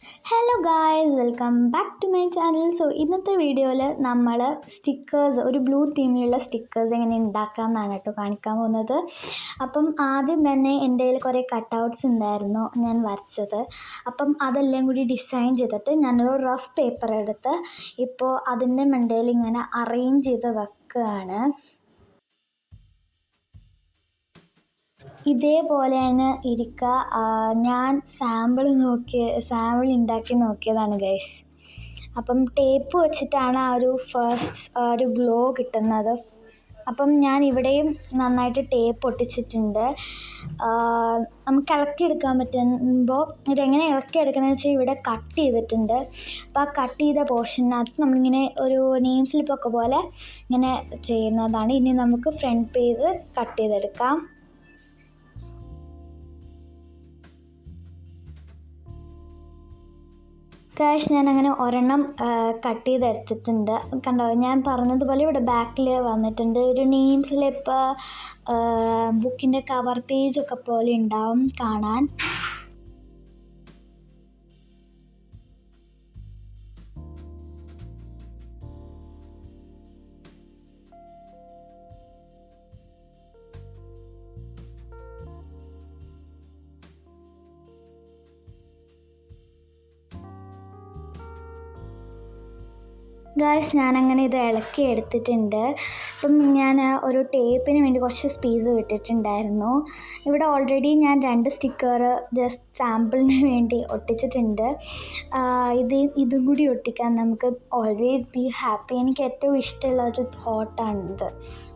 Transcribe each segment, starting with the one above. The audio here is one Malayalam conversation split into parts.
Hello guys, welcome back to my channel. So ഇന്നത്തെ വീഡിയോയിൽ നമ്മൾ സ്റ്റിക്കേഴ്സ്, ഒരു ബ്ലൂ തീമിലുള്ള സ്റ്റിക്കേഴ്സ് എങ്ങനെ ഉണ്ടാക്കാമെന്നാണ് കേട്ടോ കാണിക്കാൻ പോകുന്നത്. അപ്പം ആദ്യം തന്നെ എൻ്റെ കയ്യിൽ കുറേ കട്ടൗട്ട്സ് ഉണ്ടായിരുന്നു ഞാൻ വരച്ചത്. അപ്പം അതെല്ലാം കൂടി ഡിസൈൻ ചെയ്തിട്ട് ഞാനൊരു റഫ് പേപ്പർ എടുത്ത് ഇപ്പോൾ അതിൻ്റെ മണ്ടയിൽ ഇങ്ങനെ അറേഞ്ച് ചെയ്ത് വെക്കുകയാണ്. ഇതേപോലെയാണ് ഇരിക്കുക. ഞാൻ സാമ്പിൾ ഉണ്ടാക്കി നോക്കിയതാണ് ഗൈസ്. അപ്പം ടേപ്പ് വെച്ചിട്ടാണ് ആ ഒരു ഗ്ലോ കിട്ടുന്നത്. അപ്പം ഞാൻ ഇവിടെയും നന്നായിട്ട് ടേപ്പ് ഒട്ടിച്ചിട്ടുണ്ട്. നമുക്ക് ഇളക്കിയെടുക്കാൻ പറ്റുമ്പോൾ ഇതെങ്ങനെ ഇളക്കിയെടുക്കുന്നത് വെച്ചാൽ ഇവിടെ കട്ട് ചെയ്തിട്ടുണ്ട്. അപ്പോൾ ആ കട്ട് ചെയ്ത പോർഷനകത്ത് നമ്മളിങ്ങനെ ഒരു നെയിം സ്ലിപ്പൊക്കെ പോലെ ഇങ്ങനെ ചെയ്യുന്നതാണ്. ഇനി നമുക്ക് ഫ്രണ്ട് പേജ് കട്ട് ചെയ്തെടുക്കാം. ഞാൻ അങ്ങനെ ഒരെണ്ണം കട്ട് ചെയ്തെടുത്തിട്ടുണ്ട്. കണ്ടോ, ഞാൻ പറഞ്ഞതുപോലെ ഇവിടെ ബാക്കിൽ വന്നിട്ടുണ്ട് ഒരു നെയിം സ്ലിപ്പ്, ബുക്കിൻ്റെ കവർ പേജൊക്കെ പോലെ ഉണ്ടാവും കാണാൻ. ഗായ്സ്, ഞാനങ്ങനെ ഇത് ഇളക്കി എടുത്തിട്ടുണ്ട്. അപ്പം ഞാൻ ഒരു ടേപ്പിന് വേണ്ടി കുറച്ച് സ്പേസ് വിട്ടിട്ടുണ്ടായിരുന്നു. ഇവിടെ ഓൾറെഡി ഞാൻ 2 സ്റ്റിക്കർ ജസ്റ്റ് സാമ്പിളിന് വേണ്ടി ഒട്ടിച്ചിട്ടുണ്ട്. ഇതും കൂടി ഒട്ടിക്കാൻ നമുക്ക് ഓൾവേസ് ബി ഹാപ്പി. എനിക്ക് ഏറ്റവും ഇഷ്ടമുള്ള ഒരു തോട്ടാണിത്,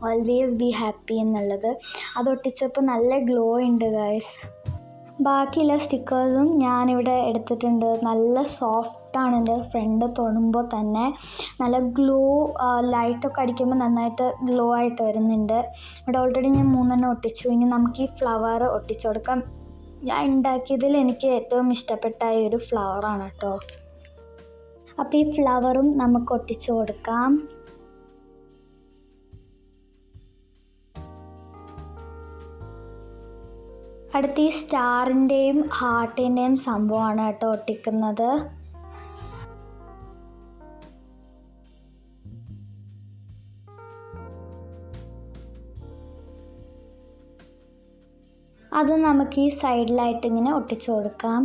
ഓൾവേസ് ബി ഹാപ്പി എന്നുള്ളത്. അത് ഒട്ടിച്ചപ്പോൾ നല്ല ഗ്ലോ ഉണ്ട് ഗായ്സ്. ബാക്കിയുള്ള സ്റ്റിക്കേഴ്സും ഞാനിവിടെ എടുത്തിട്ടുണ്ട്. നല്ല സോഫ്റ്റാണ്. എൻ്റെ ഫ്രണ്ട് തൊടുമ്പോൾ തന്നെ നല്ല ഗ്ലോ, ലൈറ്റൊക്കെ അടിക്കുമ്പോൾ നന്നായിട്ട് ഗ്ലോ ആയിട്ട് വരുന്നുണ്ട്. ഇവിടെ ഓൾറെഡി ഞാൻ 3 ഒട്ടിച്ചു. ഇനി നമുക്ക് ഈ ഫ്ലവർ ഒട്ടിച്ചു കൊടുക്കാം. ഞാൻ ഉണ്ടാക്കിയതിൽ എനിക്ക് ഏറ്റവും ഇഷ്ടപ്പെട്ട ഈ ഒരു ഫ്ലവറാണ് കേട്ടോ. അപ്പോൾ ഈ ഫ്ലവറും നമുക്ക് ഒട്ടിച്ചു കൊടുക്കാം. അടുത്ത ഈ സ്റ്റാറിൻ്റെയും ഹാർട്ടിൻ്റെയും സംഭവമാണ് കേട്ടോ ഒട്ടിക്കുന്നത്. അത് നമുക്ക് ഈ സൈഡിലായിട്ട് ഇങ്ങനെ ഒട്ടിച്ചു കൊടുക്കാം.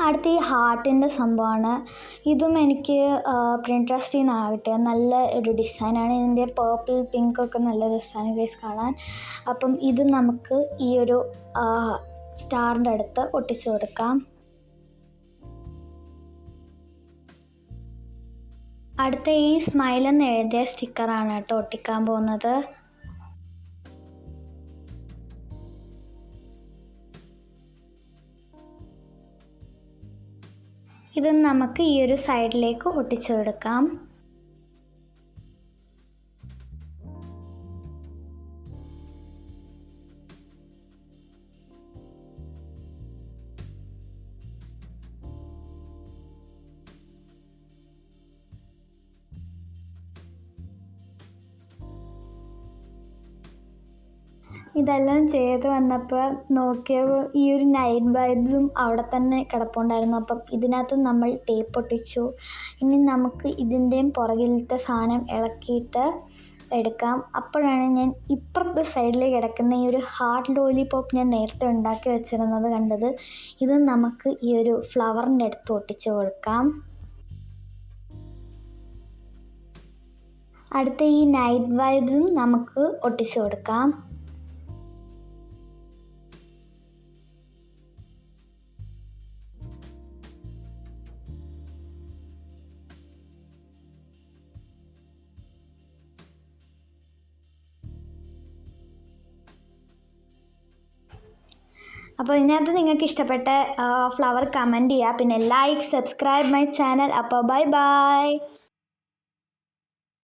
അടുത്ത ഈ ഹാർട്ടിൻ്റെ സംഭവമാണ്. ഇതും എനിക്ക് പ്രിൻട്രസ്റ്റിൽ നിന്നാണ് കിട്ടിയത്. നല്ല ഒരു ഡിസൈനാണ്. ഇതിൻ്റെ പേർപ്പിൾ പിങ്കൊക്കെ നല്ല രസമാണ് ഗൈസ് കാണാൻ. അപ്പം ഇത് നമുക്ക് ഈ ഒരു സ്റ്റാറിൻ്റെ അടുത്ത് ഒട്ടിച്ചു കൊടുക്കാം. അടുത്ത ഈ സ്മൈൽ എന്ന് എഴുതിയ സ്റ്റിക്കറാണ് കേട്ടോ ഒട്ടിക്കാൻ പോകുന്നത്. ഇത് നമുക്ക് ഈ ഒരു സൈഡിലേക്ക് ഒട്ടിച്ചു കൊടുക്കാം. ഇതെല്ലാം ചെയ്ത് വന്നപ്പോൾ നോക്കിയപ്പോൾ ഈ ഒരു നൈറ്റ് വൈബ്സും അവിടെ തന്നെ കിടപ്പുണ്ടായിരുന്നു. അപ്പം ഇതിനകത്ത് നമ്മൾ ടേപ്പ് ഒട്ടിച്ചു. ഇനി നമുക്ക് ഇതിൻ്റെയും പുറകിലത്തെ സാധനം ഇളക്കിയിട്ട് എടുക്കാം. അപ്പോഴാണ് ഞാൻ ഇപ്പുറത്തെ സൈഡിൽ കിടക്കുന്ന ഈ ഒരു ഹാർട്ട് ലോലിപോപ്പ് ഞാൻ നേരത്തെ ഉണ്ടാക്കി വെച്ചിരുന്നത് കണ്ടത്. ഇത് നമുക്ക് ഈ ഒരു ഫ്ലവറിൻ്റെ അടുത്ത് ഒട്ടിച്ചു കൊടുക്കാം. അടുത്ത ഈ നൈറ്റ് വൈബ്സും നമുക്ക് ഒട്ടിച്ചു കൊടുക്കാം. അപ്പോൾ ഇതിനകത്ത് നിങ്ങൾക്ക് ഇഷ്ടപ്പെട്ട ഫ്ലവർ കമൻറ്റ് ചെയ്യുക. പിന്നെ ലൈക്ക്, സബ്സ്ക്രൈബ് മൈ ചാനൽ. അപ്പോൾ ബൈ ബൈ.